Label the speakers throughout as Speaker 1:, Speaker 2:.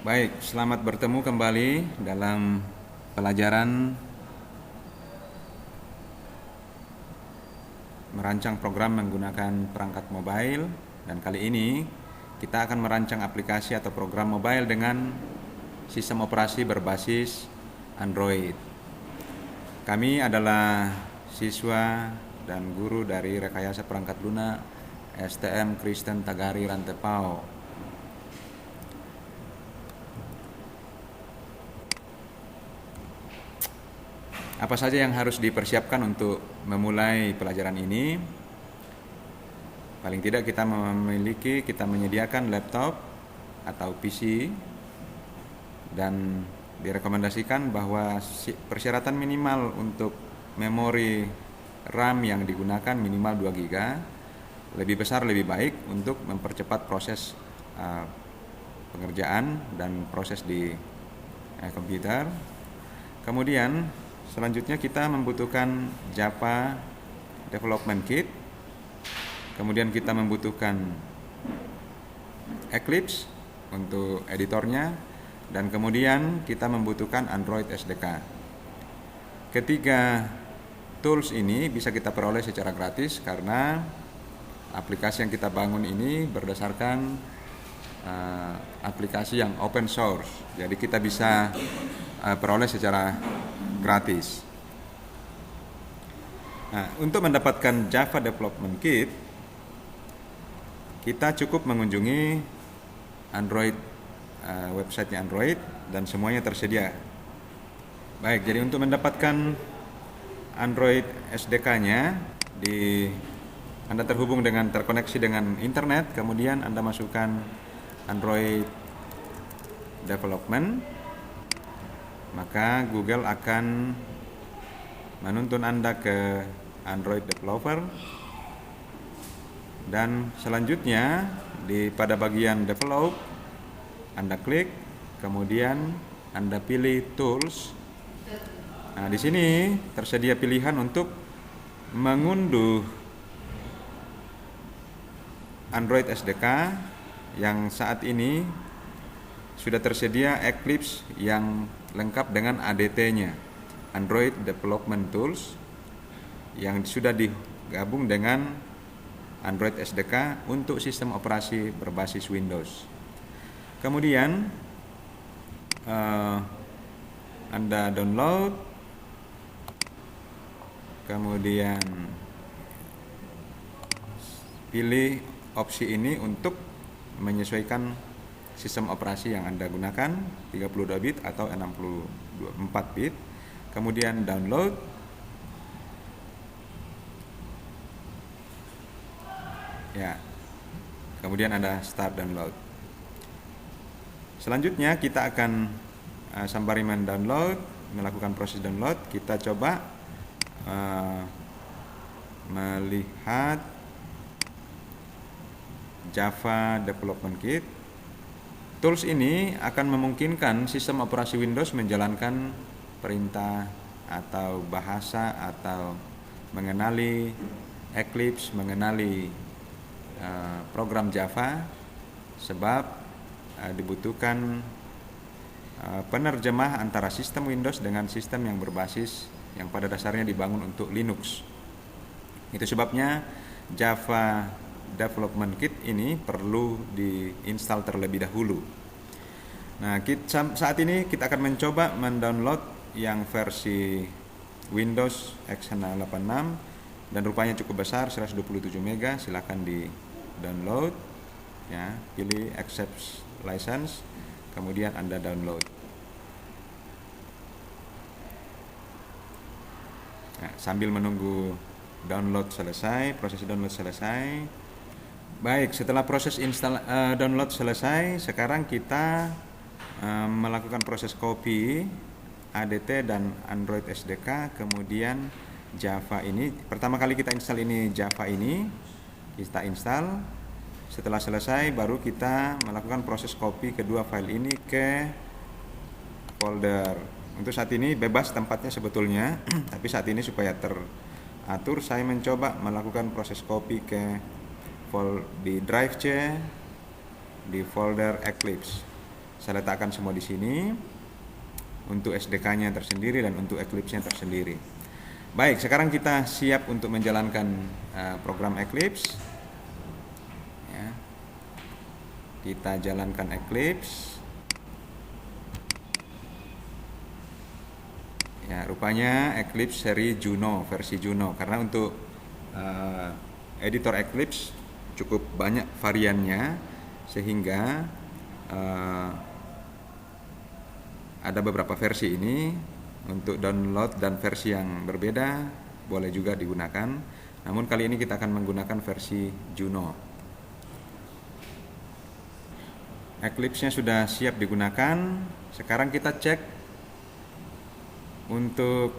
Speaker 1: Baik, selamat bertemu kembali dalam pelajaran merancang program menggunakan perangkat mobile, dan kali ini kita akan merancang aplikasi atau program mobile dengan sistem operasi berbasis Android. Kami adalah siswa dan guru dari Rekayasa Perangkat Lunak STM Kristen Tagari Rantepao. Apa saja yang harus dipersiapkan untuk memulai pelajaran ini? Paling tidak kita menyediakan laptop atau PC, dan direkomendasikan bahwa persyaratan minimal untuk memori RAM yang digunakan minimal 2 GB. Lebih besar lebih baik untuk mempercepat proses pengerjaan dan proses di komputer. Kemudian selanjutnya kita membutuhkan Java Development Kit. Kemudian kita membutuhkan Eclipse untuk editornya, dan kemudian kita membutuhkan Android SDK. Ketiga tools ini bisa kita peroleh secara gratis karena aplikasi yang kita bangun ini berdasarkan aplikasi yang open source. Jadi kita bisa peroleh secara gratis. Nah, untuk mendapatkan Java Development Kit, kita cukup mengunjungi Android, websitenya Android, dan semuanya tersedia. Baik, jadi untuk mendapatkan Android SDK-nya, Anda terkoneksi dengan internet, kemudian Anda masukkan Android Development, maka Google akan menuntun Anda ke Android Developer, dan selanjutnya pada bagian Develop Anda klik, kemudian Anda pilih Tools. Nah, di sini tersedia pilihan untuk mengunduh Android SDK yang saat ini sudah tersedia Eclipse yang lengkap dengan ADT-nya, Android Development Tools, yang sudah digabung dengan Android SDK untuk sistem operasi berbasis Windows. Kemudian Anda download, kemudian pilih opsi ini untuk menyesuaikan sistem operasi yang Anda gunakan, 32 bit atau 64 bit. Kemudian download. Ya. Kemudian Anda start download. Selanjutnya kita akan sembari melakukan proses download, kita coba melihat Java Development Kit. Tools ini akan memungkinkan sistem operasi Windows menjalankan perintah atau bahasa atau mengenali Eclipse, mengenali program Java, sebab dibutuhkan penerjemah antara sistem Windows dengan sistem yang berbasis yang pada dasarnya dibangun untuk Linux. Itu sebabnya Java Development Kit ini perlu diinstal terlebih dahulu. Nah, saat ini kita akan mencoba mendownload yang versi Windows x86, dan rupanya cukup besar, 127 MB. Silakan di download, ya, pilih accept license, kemudian Anda download. Nah, sambil menunggu proses download selesai. Baik, setelah proses download selesai, sekarang kita melakukan proses copy ADT dan Android SDK, kemudian Java ini. Pertama kali kita install Java ini, kita install. Setelah selesai, baru kita melakukan proses copy kedua file ini ke folder. Untuk saat ini bebas tempatnya sebetulnya, tapi saat ini supaya teratur, saya mencoba melakukan proses copy di drive C, di folder Eclipse. Saya letakkan semua di sini. Untuk SDK-nya tersendiri dan untuk Eclipse-nya tersendiri. Baik, sekarang kita siap untuk menjalankan program Eclipse. Ya. Kita jalankan Eclipse. Ya, rupanya Eclipse seri Juno, versi Juno. Karena untuk editor Eclipse cukup banyak variannya, sehingga ada beberapa versi ini. Untuk download dan versi yang berbeda boleh juga digunakan. Namun kali ini kita akan menggunakan versi Juno. Eclipse-nya sudah siap digunakan. Sekarang kita cek untuk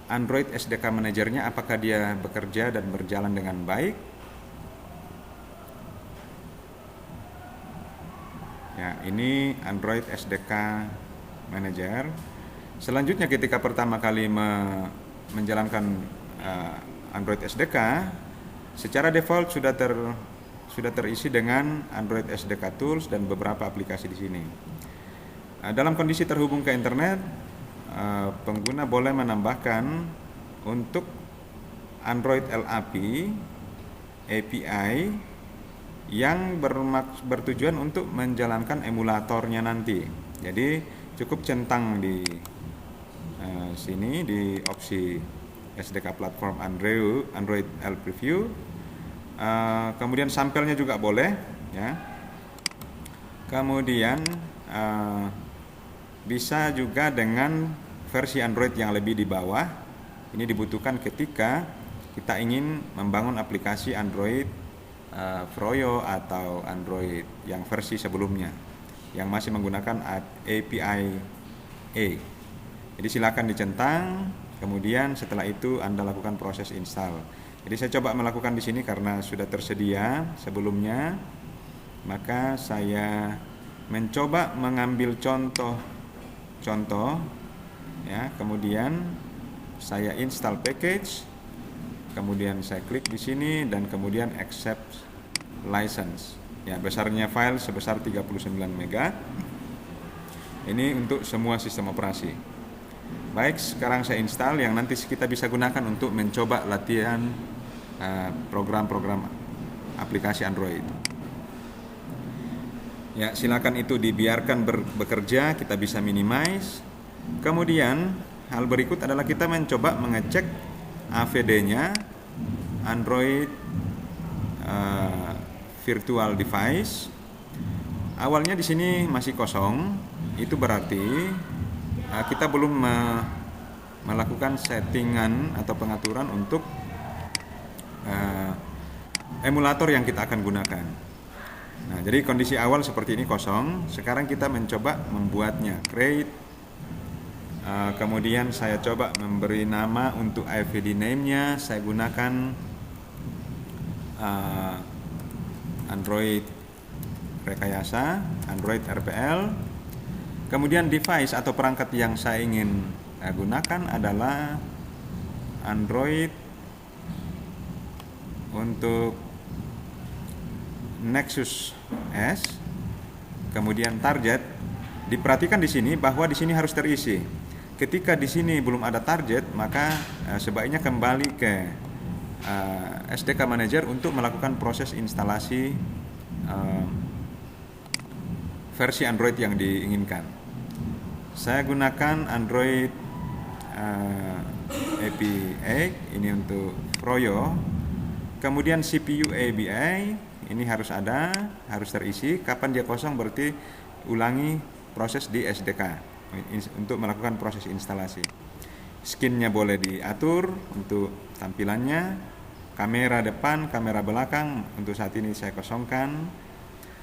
Speaker 1: Android SDK Manager-nya apakah dia bekerja dan berjalan dengan baik. Ya, ini Android SDK Manager. Selanjutnya ketika pertama kali menjalankan Android SDK, secara default sudah terisi dengan Android SDK Tools dan beberapa aplikasi di sini. Dalam kondisi terhubung ke internet, pengguna boleh menambahkan untuk Android LAP API yang bertujuan untuk menjalankan emulatornya nanti. Jadi cukup centang di sini di opsi SDK platform Android L Preview. Kemudian sampelnya juga boleh, ya. Kemudian bisa juga dengan versi Android yang lebih di bawah. Ini dibutuhkan ketika kita ingin membangun aplikasi Android Froyo atau Android yang versi sebelumnya yang masih menggunakan API A. Jadi silakan dicentang, kemudian setelah itu Anda lakukan proses install. Jadi saya coba melakukan di sini karena sudah tersedia sebelumnya, maka saya mencoba mengambil contoh ya, kemudian saya install package. Kemudian saya klik di sini dan kemudian accept license. Ya, besarnya file sebesar 39 MB. Ini untuk semua sistem operasi. Baik, sekarang saya install yang nanti kita bisa gunakan untuk mencoba latihan program-program aplikasi Android. Ya, silakan itu dibiarkan bekerja, kita bisa minimize. Kemudian hal berikut adalah kita mencoba mengecek AVD-nya Android virtual device. Awalnya di sini masih kosong, itu berarti kita belum melakukan settingan atau pengaturan untuk emulator yang kita akan gunakan. Nah, jadi kondisi awal seperti ini kosong. Sekarang kita mencoba membuatnya, create. Kemudian saya coba memberi nama untuk AVD name-nya, saya gunakan Android rekayasa, Android RPL. Kemudian device atau perangkat yang saya ingin gunakan adalah Android untuk Nexus S. Kemudian target, diperhatikan di sini bahwa di sini harus terisi. Ketika di sini belum ada target, maka sebaiknya kembali ke SDK Manager untuk melakukan proses instalasi versi Android yang diinginkan. Saya gunakan Android API, ini untuk Froyo. Kemudian CPU ABI, ini harus ada, harus terisi. Kapan dia kosong berarti ulangi proses di SDK untuk melakukan proses instalasi. Skinnya boleh diatur untuk tampilannya. Kamera depan, kamera belakang untuk saat ini saya kosongkan.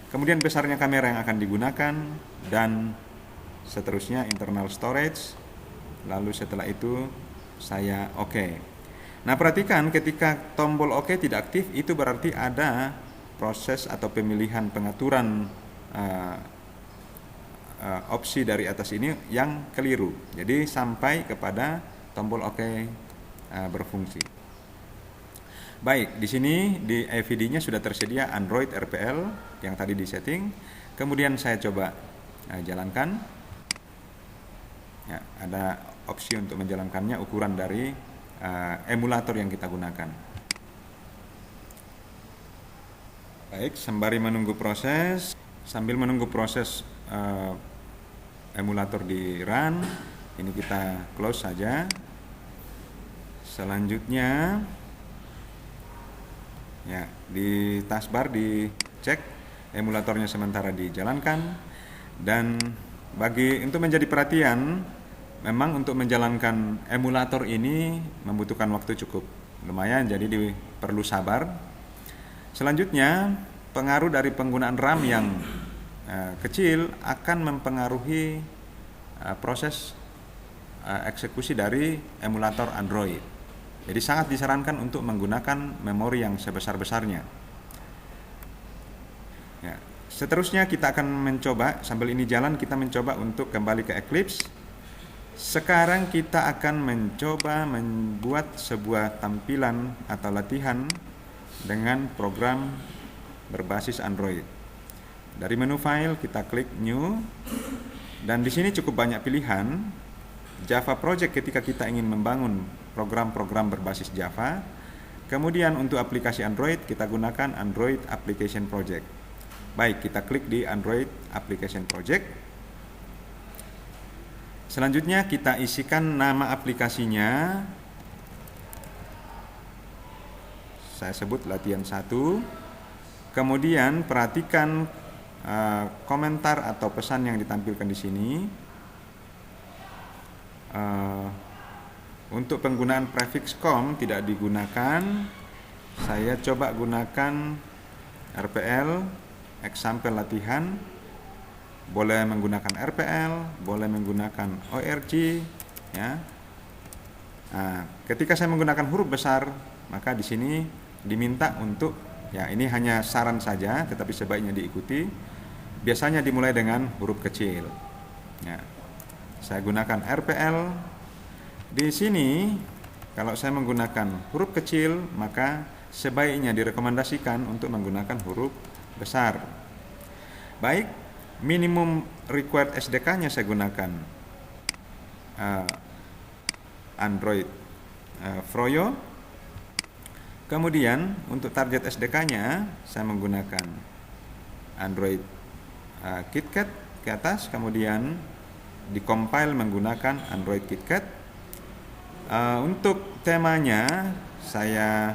Speaker 1: Kemudian besarnya kamera yang akan digunakan dan seterusnya internal storage. Lalu setelah itu saya OK. Nah, perhatikan ketika tombol OK tidak aktif, itu berarti ada proses atau pemilihan pengaturan opsi dari atas ini yang keliru. Jadi sampai kepada tombol OK berfungsi. Baik, di sini di AVD-nya sudah tersedia Android RPL yang tadi disetting. Kemudian saya coba jalankan. Ya, ada opsi untuk menjalankannya, ukuran dari emulator yang kita gunakan. Baik, sambil menunggu proses emulator di run, ini kita close saja. Selanjutnya, ya, di taskbar dicek emulatornya sementara dijalankan. Dan untuk menjadi perhatian, memang untuk menjalankan emulator ini membutuhkan waktu cukup lumayan, jadi perlu sabar. Selanjutnya, pengaruh dari penggunaan RAM yang kecil akan mempengaruhi proses eksekusi dari emulator Android. Jadi sangat disarankan untuk menggunakan memori yang sebesar-besarnya. Ya. Seterusnya kita akan mencoba, sambil ini jalan kita mencoba untuk kembali ke Eclipse. Sekarang kita akan mencoba membuat sebuah tampilan atau latihan dengan program berbasis Android. Dari menu file kita klik New, dan di sini cukup banyak pilihan. Java Project ketika kita ingin membangun program-program berbasis Java. Kemudian untuk aplikasi Android kita gunakan Android Application Project. Baik, kita klik di Android Application Project. Selanjutnya kita isikan nama aplikasinya. Saya sebut latihan 1. Kemudian perhatikan komentar atau pesan yang ditampilkan di sini. Untuk penggunaan prefix com tidak digunakan. Saya coba gunakan RPL, example latihan. Boleh menggunakan RPL, boleh menggunakan ORG, ya. Nah, ketika saya menggunakan huruf besar, maka di sini diminta untuk, ya ini hanya saran saja, tetapi sebaiknya diikuti. Biasanya dimulai dengan huruf kecil. Ya. Saya gunakan RPL. Di sini, kalau saya menggunakan huruf kecil, maka sebaiknya direkomendasikan untuk menggunakan huruf besar. Baik. Minimum required SDK-nya saya gunakan Android Froyo. Kemudian untuk target SDK-nya saya menggunakan Android KitKat ke atas. Kemudian dikompil menggunakan Android KitKat. Untuk temanya saya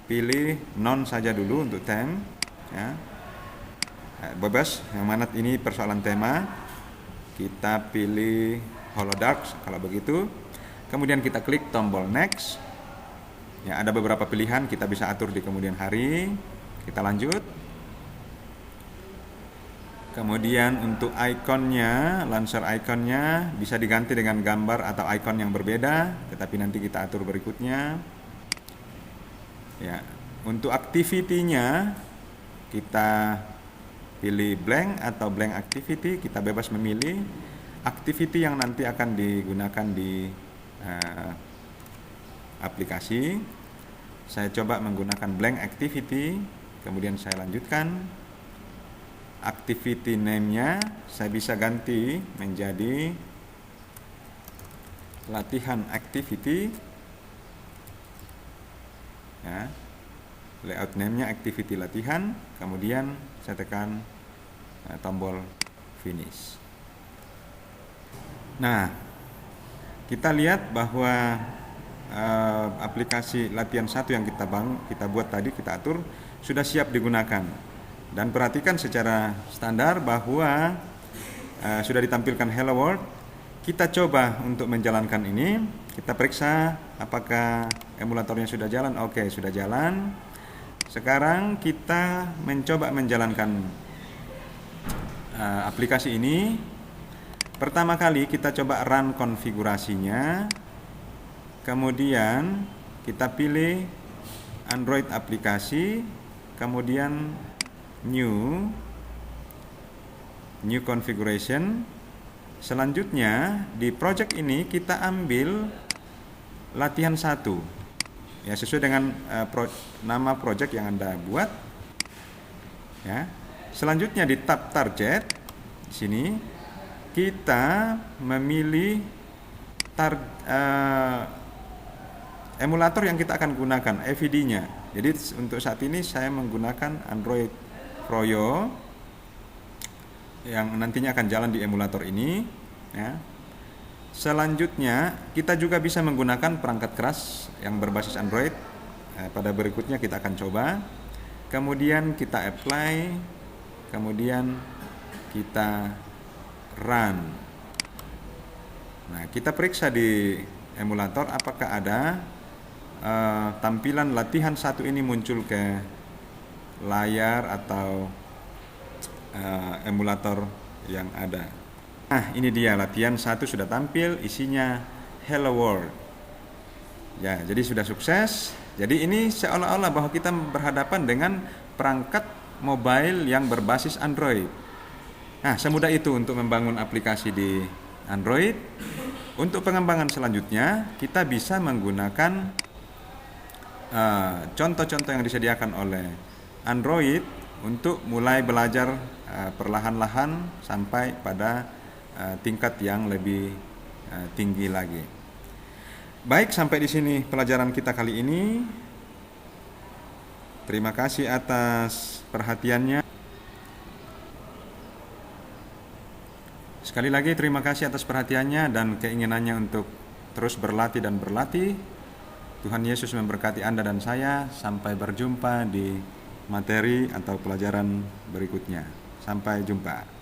Speaker 1: pilih non saja dulu untuk theme, ya. Bebas, yang mana ini persoalan tema. Kita pilih Holodark kalau begitu. Kemudian kita klik tombol next. Ya, ada beberapa pilihan, kita bisa atur di kemudian hari. Kita lanjut. Kemudian untuk ikonnya, launcher ikonnya bisa diganti dengan gambar atau ikon yang berbeda, tetapi nanti kita atur berikutnya. Ya, untuk activity-nya kita pilih blank atau blank activity, kita bebas memilih activity yang nanti akan digunakan di aplikasi. Saya coba menggunakan blank activity, kemudian saya lanjutkan. Activity name-nya saya bisa ganti menjadi latihan activity. Ya. Layout name-nya activity latihan, kemudian saya tekan tombol finish. Nah, kita lihat bahwa aplikasi latihan 1 yang kita buat tadi, kita atur, sudah siap digunakan. Dan perhatikan secara standar bahwa sudah ditampilkan Hello World. Kita coba untuk menjalankan ini, kita periksa apakah emulatornya sudah jalan. Oke, sudah jalan. Sekarang kita mencoba menjalankan aplikasi ini. Pertama kali kita coba run konfigurasinya. Kemudian kita pilih Android aplikasi, kemudian new configuration. Selanjutnya di project ini kita ambil latihan 1. Ya, sesuai dengan nama project yang Anda buat. Ya. Selanjutnya di tab target, di sini kita memilih emulator yang kita akan gunakan, EVD-nya. Jadi untuk saat ini saya menggunakan Android Froyo yang nantinya akan jalan di emulator ini, ya. Selanjutnya kita juga bisa menggunakan perangkat keras yang berbasis Android. Pada berikutnya kita akan coba. Kemudian kita apply, kemudian kita run. Nah, kita periksa di emulator apakah ada tampilan latihan 1 ini muncul ke layar atau emulator yang ada. Nah, ini dia latihan 1 sudah tampil, isinya Hello World. Ya, jadi sudah sukses. Jadi ini seolah-olah bahwa kita berhadapan dengan perangkat mobile yang berbasis Android. Nah, semudah itu untuk membangun aplikasi di Android. Untuk pengembangan selanjutnya, kita bisa menggunakan contoh-contoh yang disediakan oleh Android untuk mulai belajar perlahan-lahan sampai pada tingkat yang lebih tinggi lagi. Baik, sampai di sini pelajaran kita kali ini. Terima kasih atas perhatiannya. Sekali lagi terima kasih atas perhatiannya dan keinginannya untuk terus berlatih dan berlatih. Tuhan Yesus memberkati Anda dan saya. Sampai berjumpa di materi atau pelajaran berikutnya. Sampai jumpa.